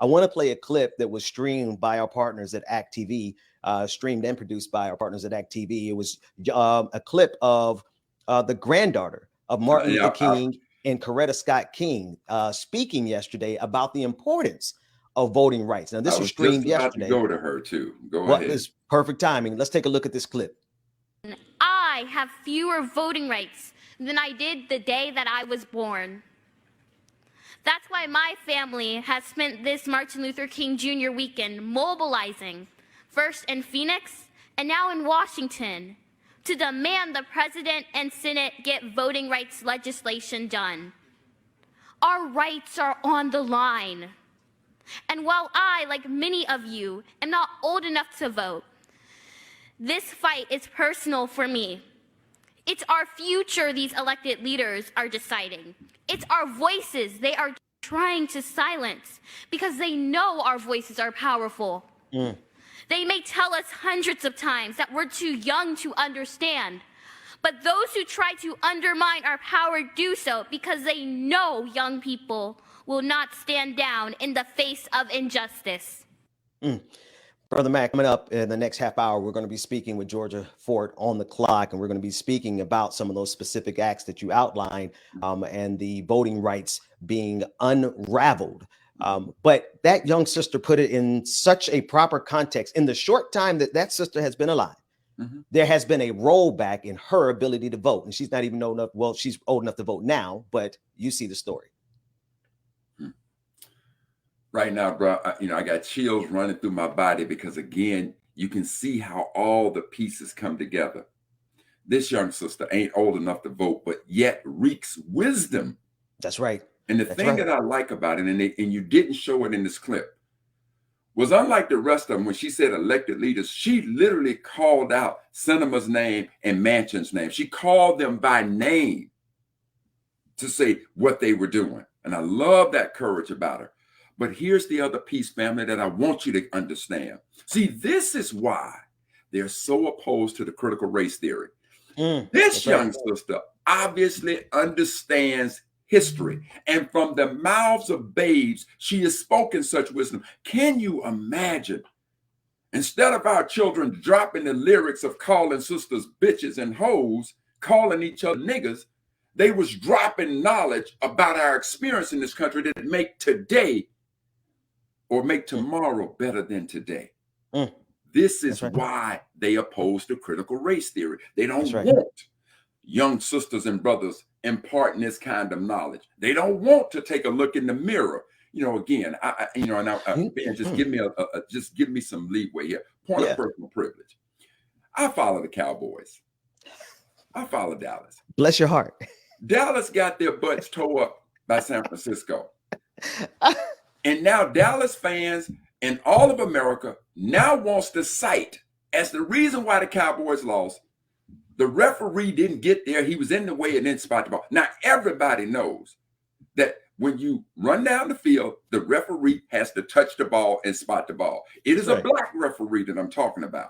I want to play a clip that was streamed by our partners at act.tv, streamed and produced by our partners at act.tv. It was a clip of the granddaughter of Martin Luther King and Coretta Scott King speaking yesterday about the importance of voting rights. Now, this was streamed yesterday. Go to her too. Go ahead. It's perfect timing. Let's take a look at this clip. I have fewer voting rights than I did the day that I was born. That's why my family has spent this Martin Luther King Jr. weekend mobilizing, first in Phoenix and now in Washington, to demand the President and Senate get voting rights legislation done. Our rights are on the line. And while I, like many of you, am not old enough to vote, this fight is personal for me. It's our future these elected leaders are deciding. It's our voices they are trying to silence because they know our voices are powerful. They may tell us hundreds of times that we're too young to understand, but those who try to undermine our power do so because they know young people will not stand down in the face of injustice. Brother Mac, coming up in the next half hour, we're going to be speaking with Georgia Fort on the clock, and we're going to be speaking about some of those specific acts that you outlined and the voting rights being unraveled. But that young sister put it in such a proper context. In the short time that that sister has been alive, there has been a rollback in her ability to vote. And she's not even old enough. Well, she's old enough to vote now, but you see the story. Right now, bro, I got chills running through my body because, again, you can see how all the pieces come together. This young sister ain't old enough to vote, but yet reeks wisdom. That's right. And the thing that I like about it, and you didn't show it in this clip, was unlike the rest of them, when she said elected leaders, she literally called out Sinema's name and Manchin's name. She called them by name to say what they were doing. And I love that courage about her. But here's the other piece, family, that I want you to understand. See, this is why they're so opposed to the critical race theory. This young sister obviously understands history. And from the mouths of babes, she has spoken such wisdom. Can you imagine? Instead of our children dropping the lyrics of calling sisters bitches and hoes, calling each other niggas, they was dropping knowledge about our experience in this country that make today or make tomorrow better than today. This is why they oppose the critical race theory. They don't want young sisters and brothers imparting this kind of knowledge. They don't want to take a look in the mirror. Again, Ben, just give me some leeway here. Point of personal privilege. I follow the Cowboys. I follow Dallas. Bless your heart. Dallas got their butts tore up by San Francisco. And now Dallas fans and all of America now wants to cite as the reason why the Cowboys lost. The referee didn't get there. He was in the way and didn't spot the ball. Now, everybody knows that when you run down the field, the referee has to touch the ball and spot the ball. It is a black referee that I'm talking about.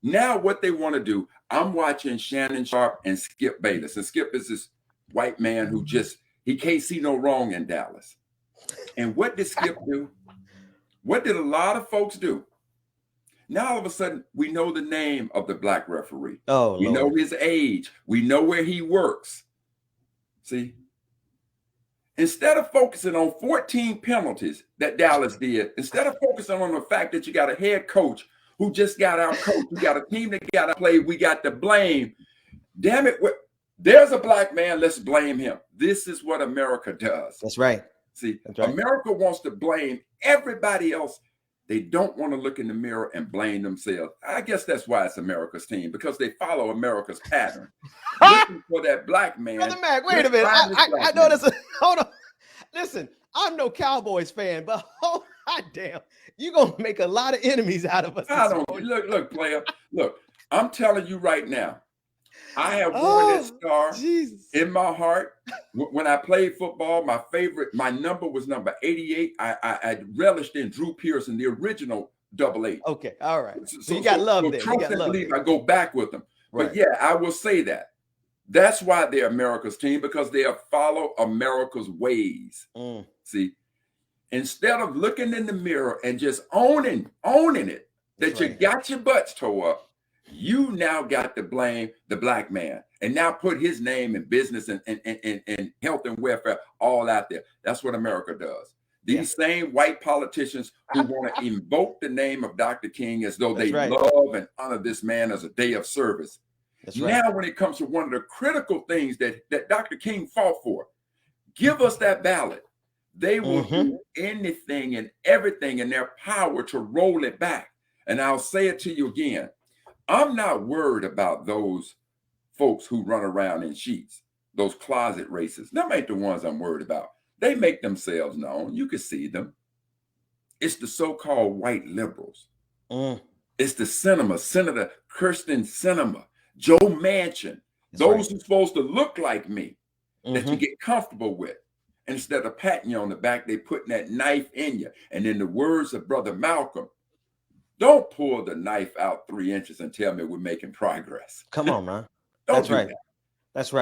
Now, what they want to do, I'm watching Shannon Sharp and Skip Bayless. And Skip is this white man who he can't see no wrong in Dallas. And what did Skip do? What did a lot of folks do? Now, all of a sudden, we know the name of the black referee. We know his age. We know where he works. See? Instead of focusing on 14 penalties that Dallas did, instead of focusing on the fact that you got a head coach who just got out coached, we got a team that got to play, we got to blame. Damn it, there's a black man, let's blame him. This is what America does. That's right. See, America wants to blame everybody else. They don't want to look in the mirror and blame themselves. I guess that's why it's America's team, because they follow America's pattern. Looking for that black man. Brother Mac, wait a minute. I know this. Hold on. Listen, I'm no Cowboys fan, but damn, you're going to make a lot of enemies out of us. Look, player. Look, I'm telling you right now, I have worn that star in my heart. When I played football, my number was number 88. I relished in Drew Pearson, the original 88. Okay, all right. So you got love there. You got love. I go back with them. Right. But yeah, I will say that. That's why they're America's team, because they follow America's ways. See? instead of looking in the mirror and just owning it, that you got your butts tore up, you now got to blame the black man and now put his name and business and health and welfare all out there. That's what America does. These same white politicians who want to invoke the name of Dr. King as though they love and honor this man as a day of service. Now, when it comes to one of the critical things that Dr. King fought for, give us that ballot. They will do anything and everything in their power to roll it back. And I'll say it to you again. I'm not worried about those folks who run around in sheets, those closet racists. Them ain't the ones I'm worried about. They make themselves known. You can see them. It's the so-called white liberals. It's the Senator Kirsten Sinema, Joe Manchin, those who's supposed to look like me, that you get comfortable with. Instead of patting you on the back, they putting that knife in you. And in the words of Brother Malcolm, don't pull the knife out 3 inches and tell me we're making progress. Come on, man. Don't That's do right. that. That's right.